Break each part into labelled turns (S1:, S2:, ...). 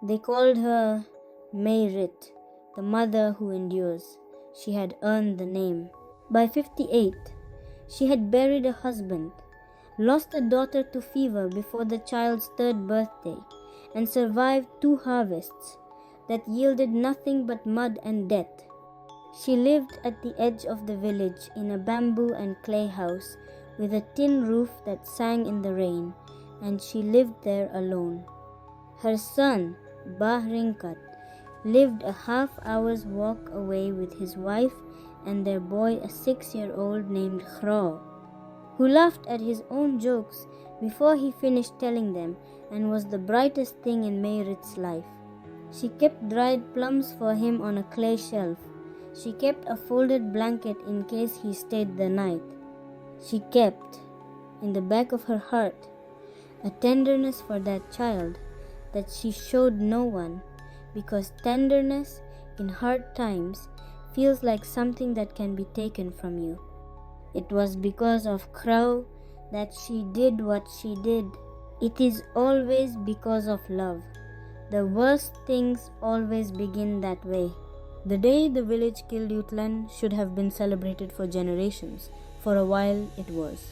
S1: They called her Mayrit, the mother who endures. She had earned the name. By 58, she had buried a husband, lost a daughter to fever before the child's third birthday, and survived 2 harvests that yielded nothing but mud and death. She lived at the edge of the village in a bamboo and clay house with a tin roof that sang in the rain, and she lived there alone. Her son, Bahrinkat, lived a half-hour's walk away with his wife and their boy, a 6-year-old named Khro, who laughed at his own jokes before he finished telling them and was the brightest thing in Mayrit's life. She kept dried plums for him on a clay shelf. She kept a folded blanket in case he stayed the night. She kept, in the back of her heart, a tenderness for that child that she showed no one, because tenderness in hard times feels like something that can be taken from you. It was because of Crow that she did what she did. It is always because of love. The worst things always begin that way. The day the village killed U Thlen should have been celebrated for generations. For a while it was.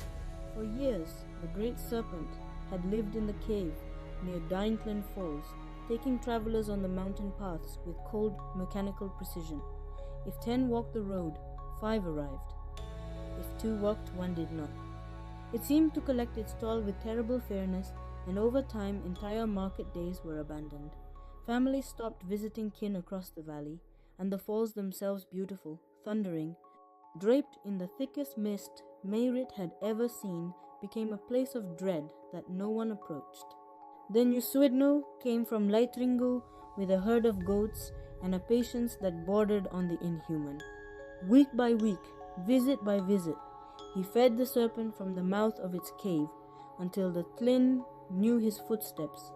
S2: For years, the great Serpent had lived in the cave near U Thlen Falls, taking travelers on the mountain paths with cold, mechanical precision. If 10 walked the road, 5 arrived. If 2 walked, 1 did not. It seemed to collect its toll with terrible fairness, and over time entire market days were abandoned. Families stopped visiting kin across the valley, and the falls themselves beautiful, thundering, draped in the thickest mist Mayrit had ever seen, became a place of dread that no one approached. Then U Thlen came from Laitringu with a herd of goats and a patience that bordered on the inhuman. Week by week, visit by visit, he fed the serpent from the mouth of its cave until the Thlen knew his footsteps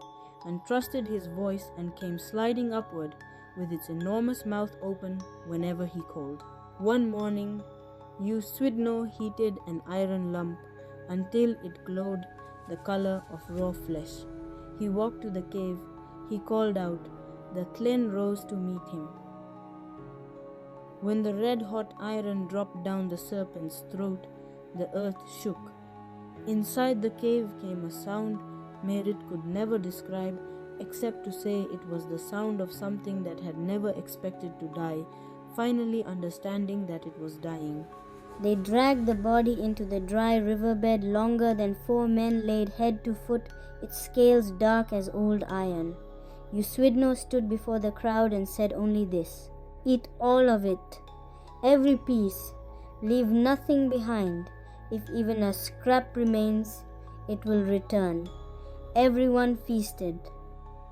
S2: and trusted his voice and came sliding upward with its enormous mouth open whenever he called. One morning, U Thlen heated an iron lump until it glowed the color of raw flesh. He walked to the cave, he called out, the Thlen rose to meet him. When the red-hot iron dropped down the serpent's throat, the earth shook. Inside the cave came a sound Mayrit could never describe except to say it was the sound of something that had never expected to die, finally understanding that it was dying.
S1: They dragged the body into the dry riverbed longer than 4 men laid head to foot, its scales dark as old iron. U Thlen stood before the crowd and said only this, "Eat all of it, every piece, leave nothing behind. If even a scrap remains, it will return." Everyone feasted.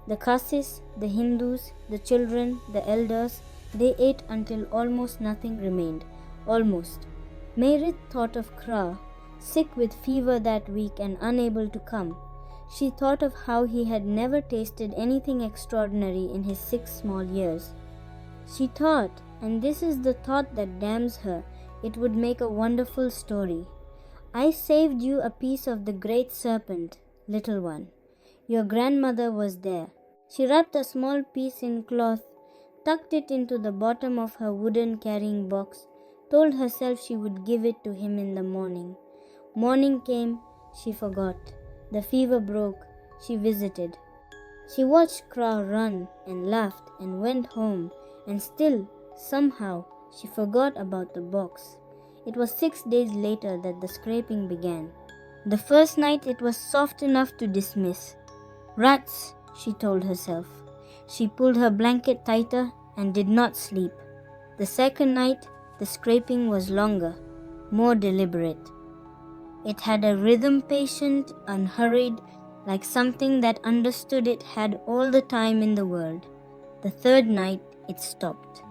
S1: The Khasis, the Hindus, the children, the elders, they ate until almost nothing remained. Almost. Mayrit thought of Kra, sick with fever that week and unable to come. She thought of how he had never tasted anything extraordinary in his 6 small years. She thought, and this is the thought that damns her, it would make a wonderful story. "I saved you a piece of the great serpent, little one. Your grandmother was there." She wrapped a small piece in cloth, tucked it into the bottom of her wooden carrying box, told herself she would give it to him in the morning. Morning came, she forgot. The fever broke, she visited. She watched Kra run and laughed and went home, and still, somehow, she forgot about the box. It was 6 days later that the scraping began. The first night it was soft enough to dismiss. "Rats," she told herself. She pulled her blanket tighter and did not sleep. The second night, the scraping was longer, more deliberate. It had a rhythm patient, unhurried, like something that understood it had all the time in the world. The third night, it stopped.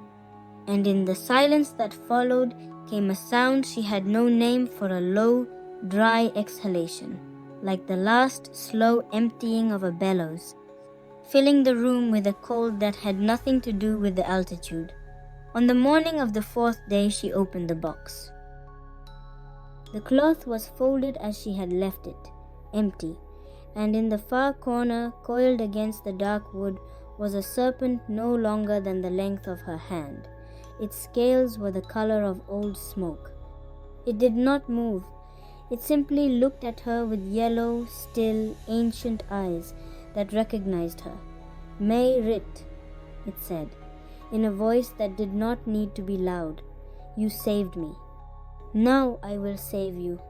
S1: And in the silence that followed came a sound she had no name for, a low, dry exhalation, like the last slow emptying of a bellows, filling the room with a cold that had nothing to do with the altitude. On the morning of the 4th day, she opened the box. The cloth was folded as she had left it, empty, and in the far corner, coiled against the dark wood, was a serpent no longer than the length of her hand. Its scales were the color of old smoke. It did not move. It simply looked at her with yellow, still, ancient eyes that recognized her. "May Rit," it said, in a voice that did not need to be loud. "You saved me. Now I will save you."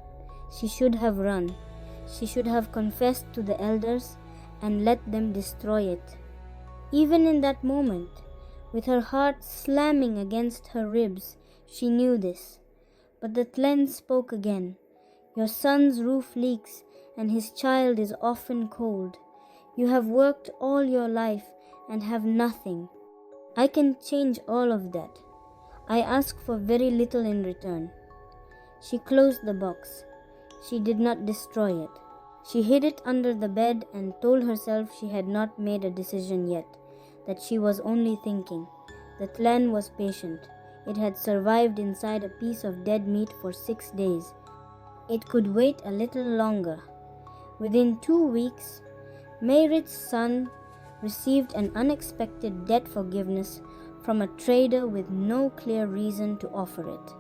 S1: She should have run. She should have confessed to the elders and let them destroy it. Even in that moment, with her heart slamming against her ribs, she knew this. But the Thlen spoke again. "Your son's roof leaks, and his child is often cold. You have worked all your life and have nothing. I can change all of that. I ask for very little in return." She closed the box. She did not destroy it. She hid it under the bed and told herself she had not made a decision yet, that she was only thinking. The Thlen was patient. It had survived inside a piece of dead meat for 6 days. It could wait a little longer. Within 2 weeks, Mayrit's son received an unexpected debt forgiveness from a trader with no clear reason to offer it.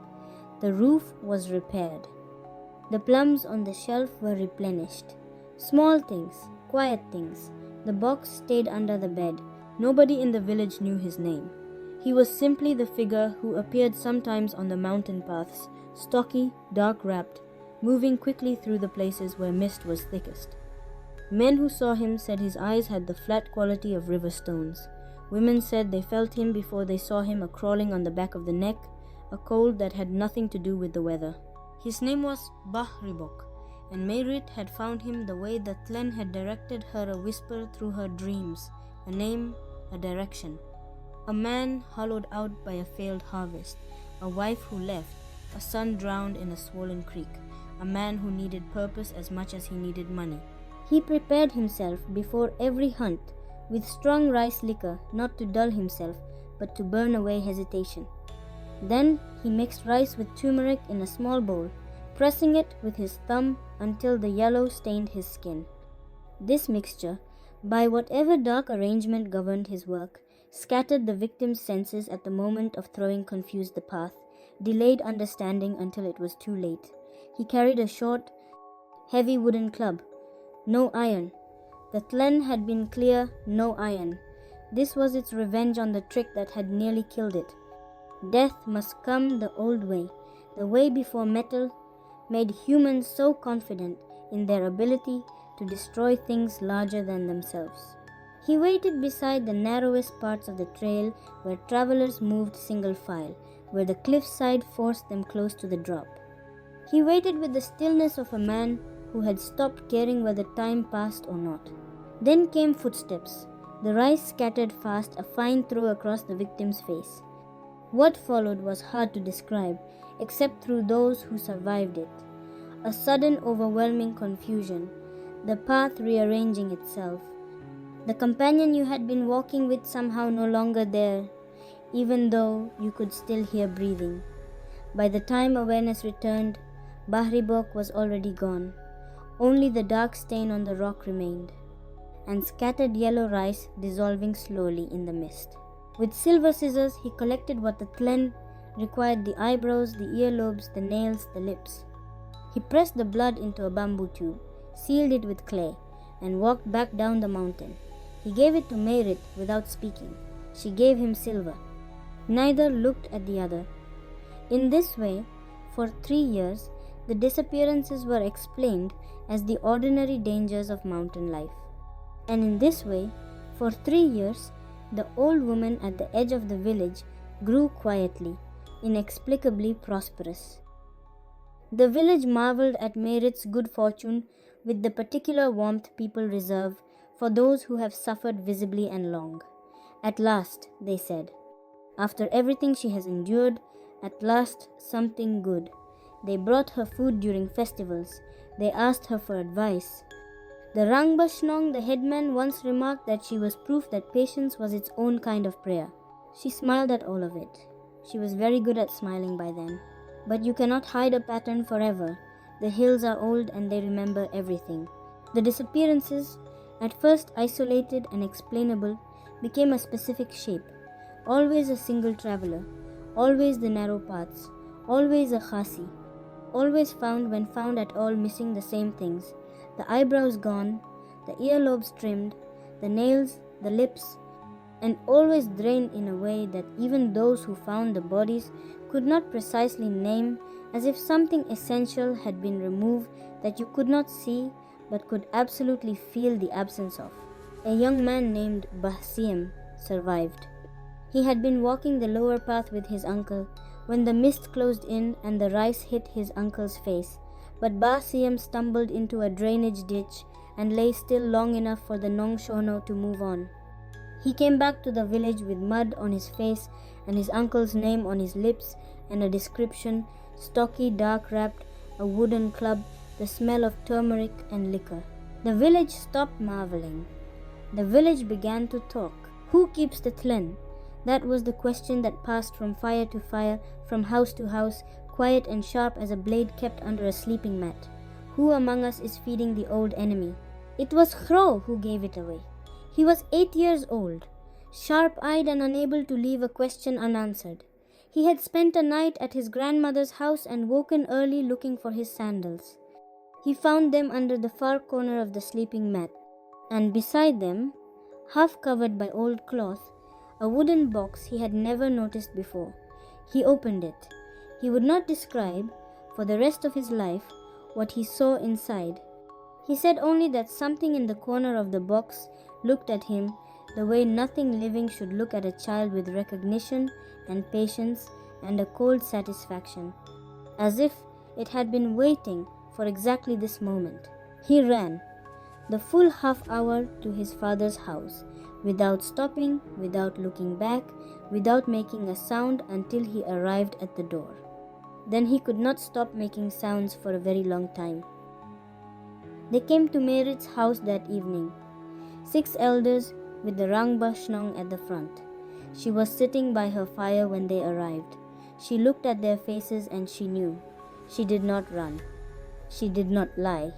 S1: The roof was repaired. The plums on the shelf were replenished. Small things, quiet things. The box stayed under the bed. Nobody in the village knew his name. He was simply the figure who appeared sometimes on the mountain paths, stocky, dark-wrapped, moving quickly through the places where mist was thickest. Men who saw him said his eyes had the flat quality of river stones. Women said they felt him before they saw him a-crawling on the back of the neck, a cold that had nothing to do with the weather. His name was Bahribok, and Mayrit had found him the way the Thlen had directed her a whisper through her dreams, a name, a direction. A man hollowed out by a failed harvest, a wife who left, a son drowned in a swollen creek, a man who needed purpose as much as he needed money. He prepared himself before every hunt with strong rice liquor, not to dull himself, but to burn away hesitation. Then he mixed rice with turmeric in a small bowl, pressing it with his thumb until the yellow stained his skin. This mixture, by whatever dark arrangement governed his work, scattered the victim's senses at the moment of throwing confused the path, delayed understanding until it was too late. He carried a short, heavy wooden club. No iron. The Thlen had been clear, no iron. This was its revenge on the trick that had nearly killed it. Death must come the old way, the way before metal made humans so confident in their ability to destroy things larger than themselves. He waited beside the narrowest parts of the trail where travelers moved single file, where the cliffside forced them close to the drop. He waited with the stillness of a man who had stopped caring whether time passed or not. Then came footsteps. The rice scattered fast, a fine throw across the victim's face. What followed was hard to describe, except through those who survived it. A sudden, overwhelming confusion, the path rearranging itself. The companion you had been walking with somehow no longer there, even though you could still hear breathing. By the time awareness returned, Bahribok was already gone. Only the dark stain on the rock remained, and scattered yellow rice dissolving slowly in the mist. With silver scissors, he collected what the Thlen required: the eyebrows, the earlobes, the nails, the lips. He pressed the blood into a bamboo tube, sealed it with clay, and walked back down the mountain. He gave it to Mayrit without speaking. She gave him silver. Neither looked at the other. In this way, for 3 years, the disappearances were explained as the ordinary dangers of mountain life. And in this way, for 3 years, the old woman at the edge of the village grew quietly, inexplicably prosperous. The village marveled at Mayrit's good fortune with the particular warmth people reserve for those who have suffered visibly and long. At last, they said, after everything she has endured, at last something good. They brought her food during festivals. They asked her for advice. The Nongshohnoh, the headman, once remarked that she was proof that patience was its own kind of prayer. She smiled at all of it. She was very good at smiling by then. But you cannot hide a pattern forever. The hills are old and they remember everything. The disappearances, at first isolated and explainable, became a specific shape, always a single traveler, always the narrow paths, always a Khasi, always found when found at all missing the same things, the eyebrows gone, the earlobes trimmed, the nails, the lips, and always drained in a way that even those who found the bodies could not precisely name, as if something essential had been removed that you could not see but could absolutely feel the absence of. A young man named Bahsiem survived. He had been walking the lower path with his uncle when the mist closed in and the rice hit his uncle's face, but Bahsiem stumbled into a drainage ditch and lay still long enough for the Nongshohnoh to move on. He came back to the village with mud on his face and his uncle's name on his lips and a description, stocky, dark-wrapped, a wooden club, the smell of turmeric and liquor. The village stopped marveling. The village began to talk. Who keeps the Thlen? That was the question that passed from fire to fire, from house to house, quiet and sharp as a blade kept under a sleeping mat. Who among us is feeding the old enemy? It was Khro who gave it away. He was 8 years old, sharp-eyed and unable to leave a question unanswered. He had spent a night at his grandmother's house and woken early looking for his sandals. He found them under the far corner of the sleeping mat, and beside them, half covered by old cloth, a wooden box he had never noticed before. He opened it. He would not describe, for the rest of his life, what he saw inside. He said only that something in the corner of the box looked at him the way nothing living should look at a child, with recognition and patience and a cold satisfaction, as if it had been waiting for exactly this moment. He ran the full half hour to his father's house, without stopping, without looking back, without making a sound until he arrived at the door. Then he could not stop making sounds for a very long time. They came to Merit's house that evening, 6 elders with the Nongshohnoh at the front. She was sitting by her fire when they arrived. She looked at their faces and she knew. She did not run. She did not lie.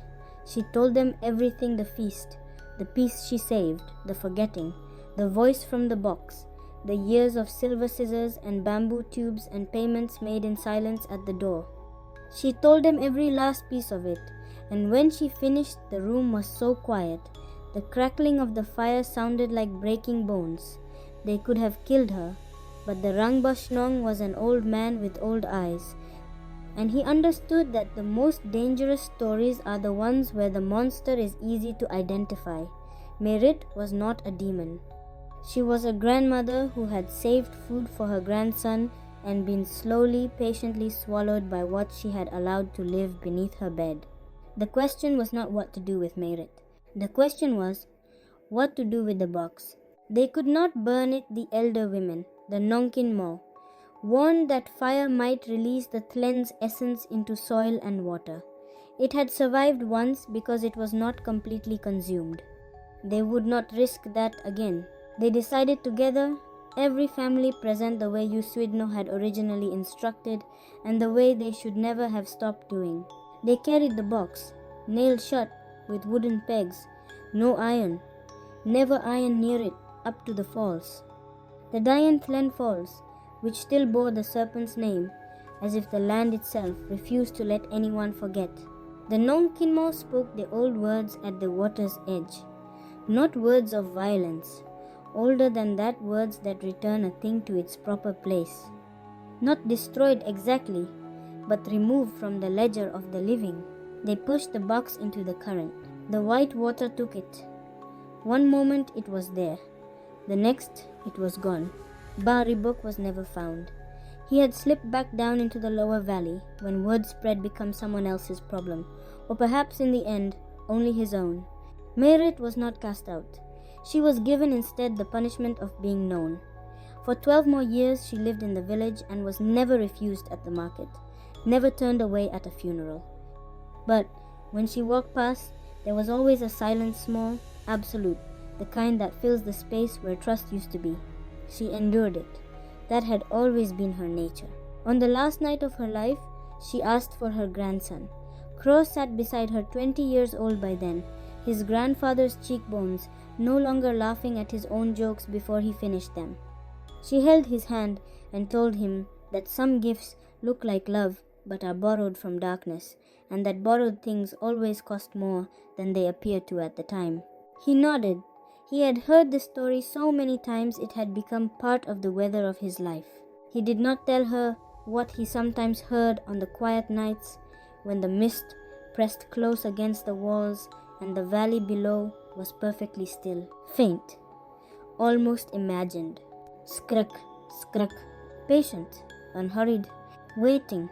S1: She told them everything: the feast, the peace she saved, the forgetting, the voice from the box, the years of silver scissors and bamboo tubes and payments made in silence at the door. She told them every last piece of it, and when she finished, the room was so quiet. The crackling of the fire sounded like breaking bones. They could have killed her, but the Nongshohnoh was an old man with old eyes, and he understood that the most dangerous stories are the ones where the monster is easy to identify. Merit was not a demon. She was a grandmother who had saved food for her grandson and been slowly, patiently swallowed by what she had allowed to live beneath her bed. The question was not what to do with Merit. The question was what to do with the box. They could not burn it, the elder women, the Nongshohnoh, warned that fire might release the Thlen's essence into soil and water. It had survived once because it was not completely consumed. They would not risk that again. They decided together, every family present, the way U Thlen had originally instructed and the way they should never have stopped doing. They carried the box, nailed shut with wooden pegs, no iron, never iron near it, up to the falls. The Dayan Thlen Falls, which still bore the Serpent's name, as if the land itself refused to let anyone forget. The Nongshohnoh spoke the old words at the water's edge, not words of violence, older than that, words that return a thing to its proper place. Not destroyed exactly, but removed from the ledger of the living. They pushed the box into the current. The white water took it. One moment it was there. The next it was gone. Ribok was never found. He had slipped back down into the lower valley when word spread become someone else's problem, or perhaps in the end only his own. Merit was not cast out. She was given instead the punishment of being known. For 12 more years she lived in the village and was never refused at the market, never turned away at a funeral. But when she walked past, there was always a silence, small, absolute, the kind that fills the space where trust used to be. She endured it. That had always been her nature. On the last night of her life, she asked for her grandson. Khro sat beside her, 20 years old by then, his grandfather's cheekbones, no longer laughing at his own jokes before he finished them. She held his hand and told him that some gifts look like love but are borrowed from darkness, and that borrowed things always cost more than they appear to at the time. He nodded. He had heard the story so many times it had become part of the weather of his life. He did not tell her what he sometimes heard on the quiet nights when the mist pressed close against the walls and the valley below was perfectly still, faint, almost imagined. Skruk, skruk, patient, unhurried, waiting